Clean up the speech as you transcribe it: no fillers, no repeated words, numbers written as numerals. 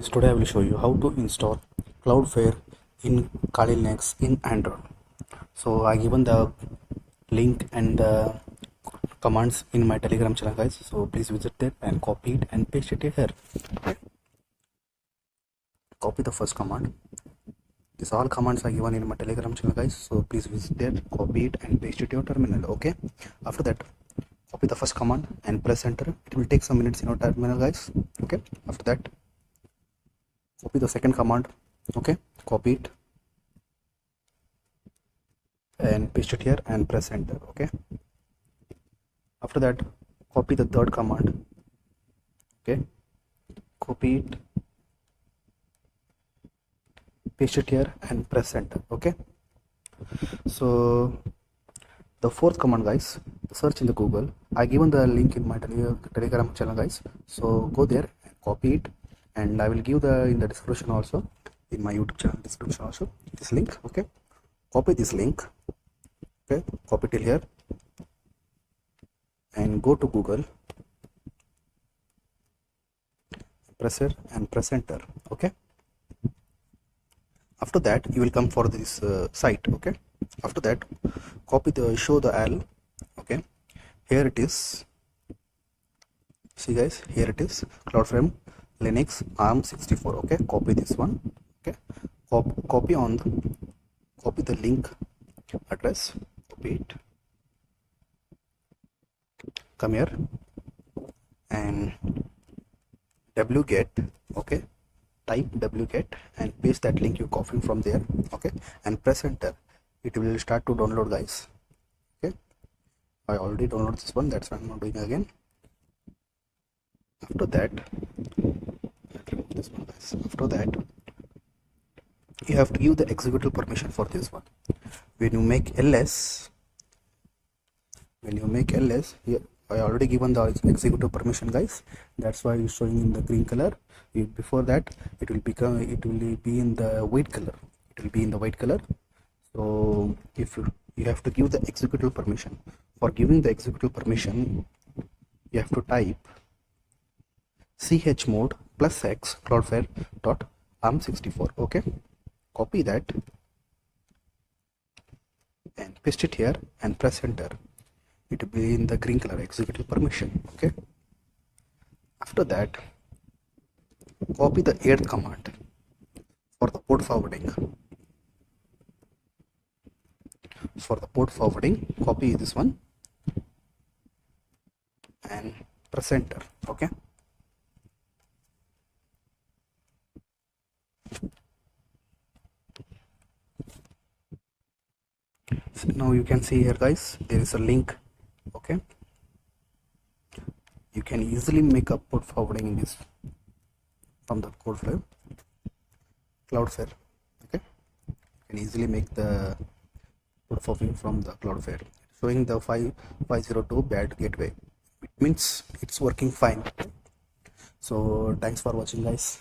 guys, today I will show you how to install cloudflare in KaliLinux in Android. So I given the link and the commands in my Telegram channel, guys, so please visit it and copy it and paste it here. Copy the first command. These all commands are given in my Telegram channel, guys, so please visit there, copy it and paste it to your terminal. Okay, after that copy the first command and press enter. It will take some minutes in your terminal, guys. Okay, after that copy the second command. Okay, copy it and paste it here and press enter. Okay, after that copy the third command. Okay, copy it, paste it here and press enter. Okay, so the fourth command, guys, search in the Google. I given the link in my Telegram channel, guys, so go there and copy it, and I will give the in the description also, in my YouTube channel description also, this link. Okay, copy this link. Okay, copy till here and go to Google, press it and press enter. Okay, after that you will come for this site. Okay, after that copy the show the L. Okay, here it is. See, guys, here it is, cloudflare Linux ARM64. Okay, copy this one. Okay, copy the link address, copy it, come here and wget. Okay, type wget and paste that link you copied from there. Okay, and press enter. It will start to download, guys. Okay, I already downloaded this one, that's why I'm not doing again. After that, remove this one, guys. After that you have to give the executable permission for this one. When you make ls, here I already given the executable permission, guys, that's why it's showing in the green color. Before that it will be in the white color. So if you have to give the executable permission. For giving the executable permission, you have to type chmod +x cloudflare.arm64. okay, copy that and paste it here and press enter. It will be in the green color, executable permission. Okay, after that copy the 8th command for the port forwarding. Copy this one and press enter. Okay, so now you can see here, guys, there is a link. Okay, you can easily make a port forwarding in this from the cloudflare. Okay, you can easily make the port forwarding from the cloudflare, showing the 502 bad gateway. It means it's working fine. So thanks for watching, guys.